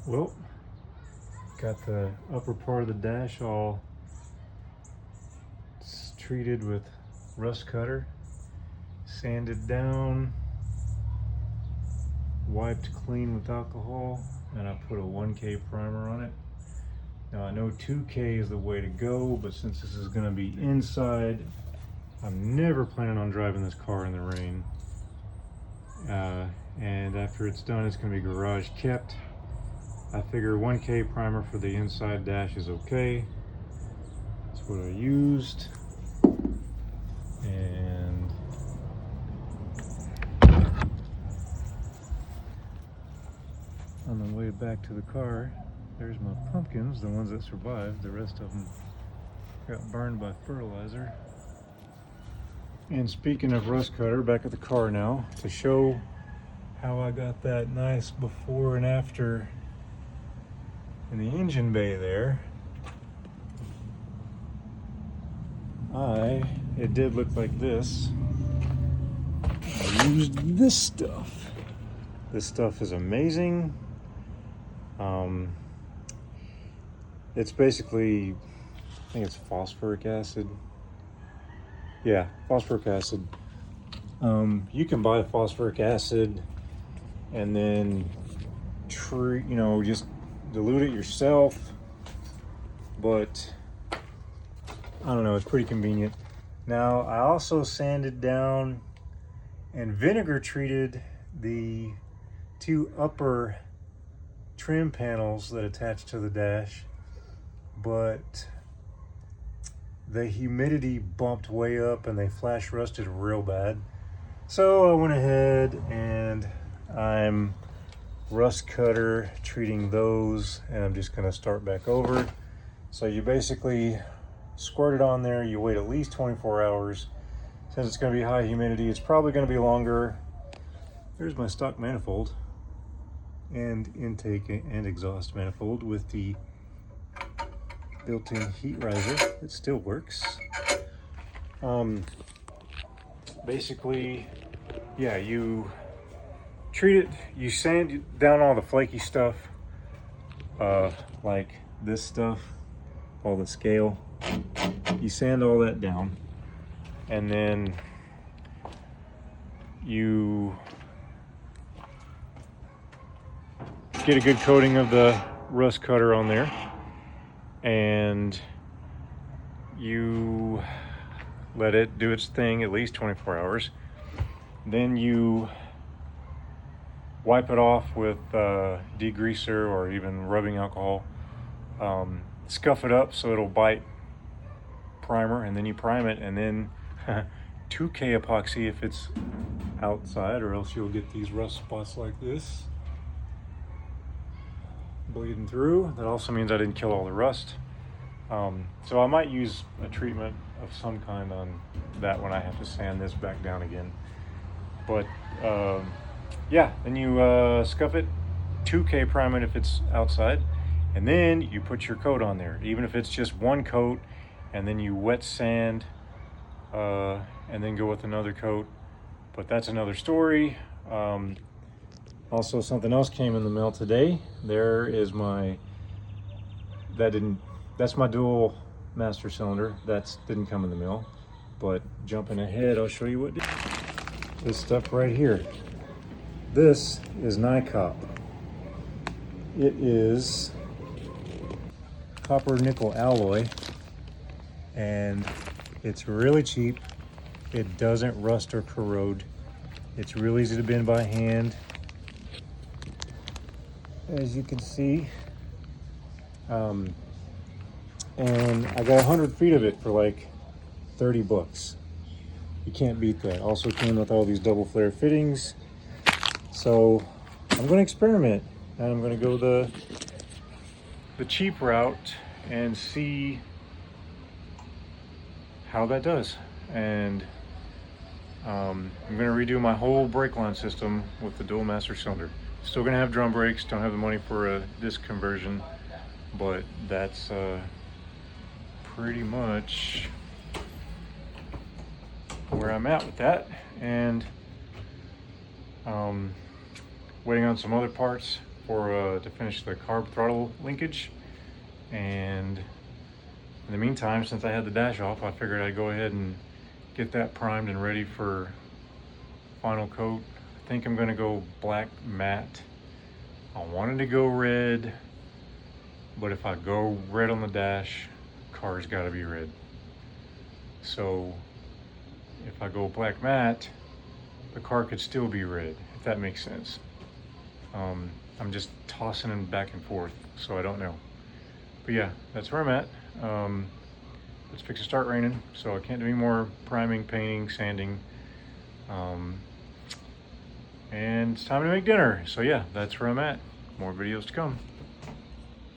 Well, got the upper part of the dash all treated with rust cutter, sanded down, wiped clean with alcohol, and I put a 1K primer on it. Now I know 2K is the way to go, but since this is going to be inside, I'm never planning on driving this car in the rain. And after it's done, it's going to be garage kept. I figure 1K primer for the inside dash is okay. That's what I used. And on the way back to the car, there's my pumpkins, the ones that survived. The rest of them got burned by fertilizer. And speaking of rust cutter, back at the car now to show how I got that nice before and after in the engine bay there. It did look like this. I used this stuff. This stuff is amazing. It's basically, I think it's phosphoric acid. Yeah, phosphoric acid. You can buy phosphoric acid and then just dilute it yourself, but I don't know, it's pretty convenient. Now I also sanded down and vinegar treated the two upper trim panels that attach to the dash, but the humidity bumped way up and they flash rusted real bad. So I went ahead and I'm rust cutter treating those, and I'm just gonna start back over. So you basically squirt it on there, you wait at least 24 hours. Since it's gonna be high humidity, it's probably gonna be longer. There's my stock manifold and intake and exhaust manifold with the built-in heat riser. It still works. Basically, yeah, you treat it, you sand down all the flaky stuff, like this stuff, all the scale. You sand all that down, and then you get a good coating of the rust cutter on there, and you let it do its thing at least 24 hours. Then you wipe it off with degreaser or even rubbing alcohol. Scuff it up so it'll bite primer, and then you prime it, and then 2K epoxy if it's outside, or else you'll get these rust spots like this bleeding through. That also means I didn't kill all the rust. So I might use a treatment of some kind on that when I have to sand this back down again. But yeah, then you scuff it, 2K prime it if it's outside, and then you put your coat on there, even if it's just one coat, and then you wet sand and then go with another coat. But that's another story. Also, something else came in the mail today. There is that's my dual master cylinder. That didn't come in the mail, but jumping ahead, I'll show you what this stuff right here. This is NiCop. It is copper nickel alloy, and it's really cheap. It doesn't rust or corrode. It's real easy to bend by hand, as you can see. And I got 100 feet of it for like 30 bucks. You can't beat that. Also came with all these double flare fittings. So I'm going to experiment, and I'm going to go the cheap route and see how that does. And I'm going to redo my whole brake line system with the dual master cylinder. Still going to have drum brakes. Don't have the money for a disc conversion, but that's pretty much where I'm at with that. And waiting on some other parts to finish the carb throttle linkage. And in the meantime, since I had the dash off, I figured I'd go ahead and get that primed and ready for final coat. I think I'm gonna go black matte. I wanted to go red, but if I go red on the dash, car's gotta be red. So if I go black matte, the car could still be red, if that makes sense. I'm just tossing them back and forth, so I don't know. But yeah, that's where I'm at. It's fixed to start raining, so I can't do any more priming, painting, sanding. And it's time to make dinner. So yeah, that's where I'm at. More videos to come.